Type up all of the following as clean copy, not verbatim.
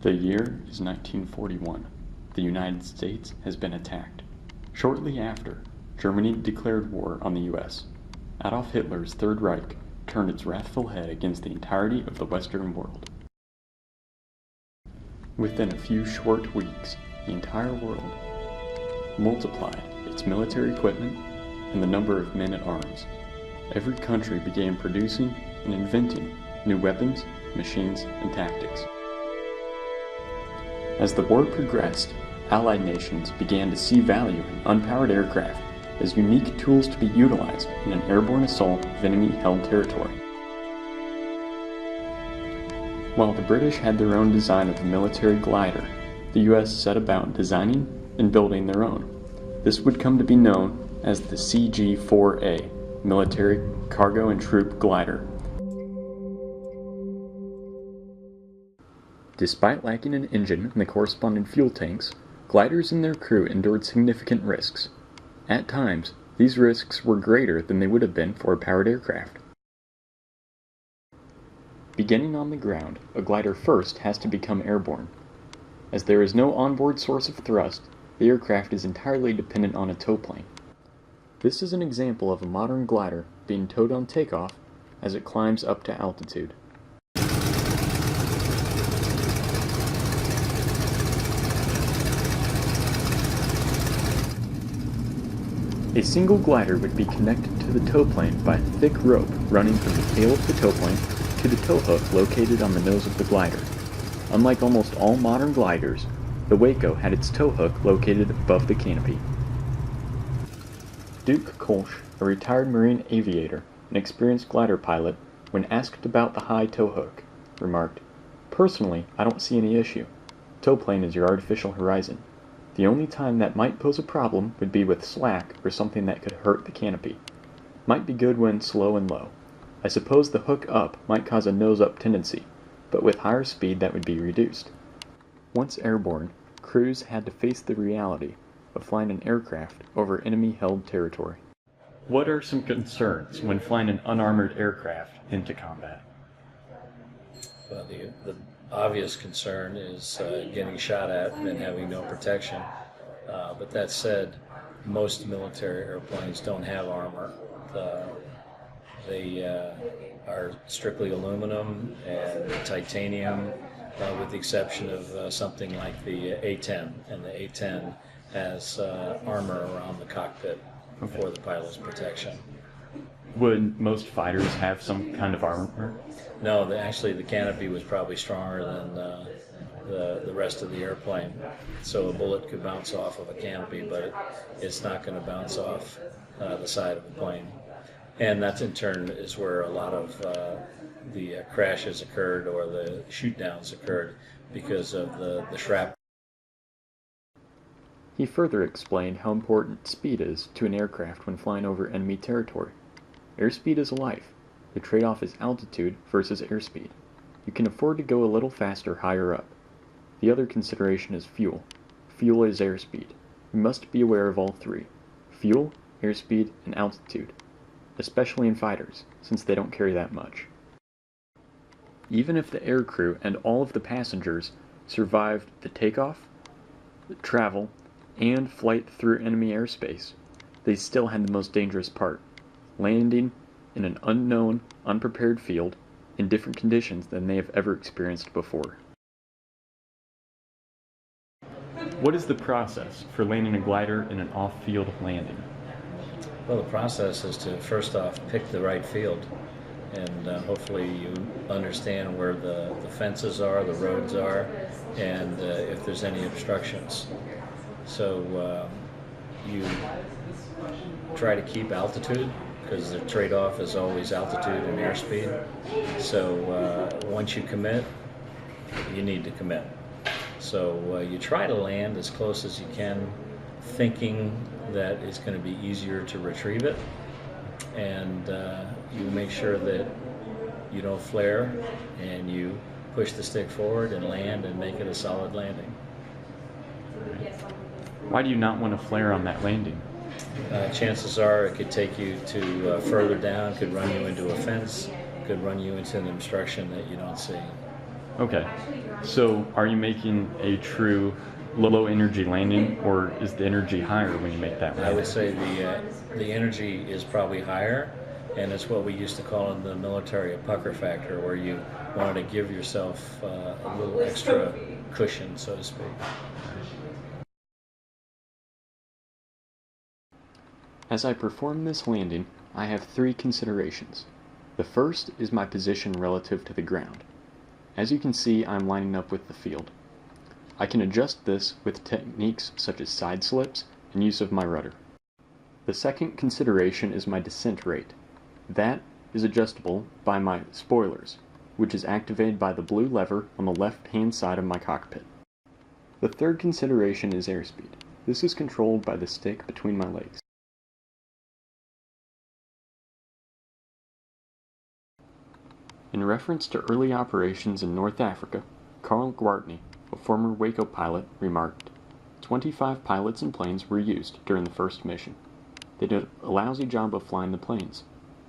The year is 1941. The United States has been attacked. Shortly after, Germany declared war on the U.S. Adolf Hitler's Third Reich turned its wrathful head against the entirety of the Western world. Within a few short weeks, the entire world multiplied its military equipment and the number of men at arms. Every country began producing and inventing new weapons, machines, and tactics. As the war progressed, Allied nations began to see value in unpowered aircraft as unique tools to be utilized in an airborne assault of enemy-held territory. While the British had their own design of a military glider, the US set about designing and building their own. This would come to be known as the CG-4A Military Cargo and Troop Glider. Despite lacking an engine and the corresponding fuel tanks, gliders and their crew endured significant risks. At times, these risks were greater than they would have been for a powered aircraft. Beginning on the ground, a glider first has to become airborne. As there is no onboard source of thrust, the aircraft is entirely dependent on a tow plane. This is an example of a modern glider being towed on takeoff as it climbs up to altitude. A single glider would be connected to the tow plane by a thick rope running from the tail of the tow plane to the tow hook located on the nose of the glider. Unlike almost all modern gliders, the Waco had its tow hook located above the canopy. Duke Kolsch, a retired Marine aviator and experienced glider pilot, when asked about the high tow hook, remarked, "Personally, I don't see any issue. Tow plane is your artificial horizon. The only time that might pose a problem would be with slack or something that could hurt the canopy. Might be good when slow and low. I suppose the hook up might cause a nose-up tendency, but with higher speed that would be reduced." Once airborne, crews had to face the reality of flying an aircraft over enemy-held territory. What are some concerns when flying an unarmored aircraft into combat? Well, the obvious concern is getting shot at and having no protection. But that said, most military airplanes don't have armor. They are strictly aluminum and titanium, with the exception of something like the A-10. And the A-10 has armor around the cockpit for the pilot's protection. Would most fighters have some kind of armor? No, actually the canopy was probably stronger than the rest of the airplane. So a bullet could bounce off of a canopy, but it's not going to bounce off the side of the plane. And that in turn is where a lot of the crashes occurred or the shoot-downs occurred because of the shrapnel. He further explained how important speed is to an aircraft when flying over enemy territory. Airspeed is life. The trade-off is altitude versus airspeed. You can afford to go a little faster higher up. The other consideration is fuel. Fuel is airspeed. We must be aware of all three: fuel, airspeed, and altitude, especially in fighters, since they don't carry that much. Even if the aircrew and all of the passengers survived the takeoff, the travel, and flight through enemy airspace, they still had the most dangerous part: landing in an unknown, unprepared field in different conditions than they have ever experienced before. What is the process for landing a glider in an off-field landing? Well, the process is to first off pick the right field, and hopefully you understand where the fences are, the roads are, and if there's any obstructions. So you try to keep altitude, because the trade-off is always altitude and airspeed. So once you commit, you need to commit. So you try to land as close as you can, thinking that it's going to be easier to retrieve it, and you make sure that you don't flare, and you push the stick forward and land and make it a solid landing. Why do you not want to flare on that landing? Chances are it could take you to further down, could run you into a fence, could run you into an obstruction that you don't see. Okay. So are you making a true low energy landing, or is the energy higher when you make that I would landing? say the energy is probably higher, and it's what we used to call in the military a pucker factor, where you wanted to give yourself a little extra cushion, so to speak. As I perform this landing, I have three considerations. The first is my position relative to the ground. As you can see, I'm lining up with the field. I can adjust this with techniques such as side slips and use of my rudder. The second consideration is my descent rate. That is adjustable by my spoilers, which is activated by the blue lever on the left-hand side of my cockpit. The third consideration is airspeed. This is controlled by the stick between my legs. In reference to early operations in North Africa, Carl Gwartney, a former Waco pilot, remarked, 25 pilots and planes were used during the first mission. They did a lousy job of flying the planes.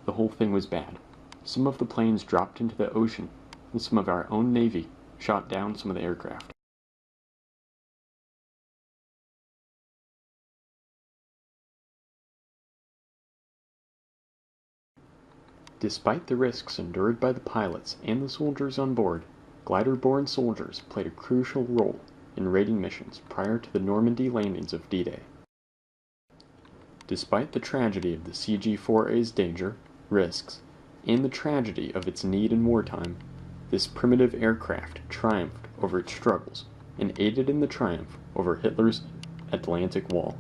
The whole thing was bad. Some of the planes dropped into the ocean, and some of our own Navy shot down some of the aircraft. Despite the risks endured by the pilots and the soldiers on board, glider-borne soldiers played a crucial role in raiding missions prior to the Normandy landings of D-Day. Despite the tragedy of the CG-4A's danger, risks, and the tragedy of its need in wartime, this primitive aircraft triumphed over its struggles and aided in the triumph over Hitler's Atlantic Wall.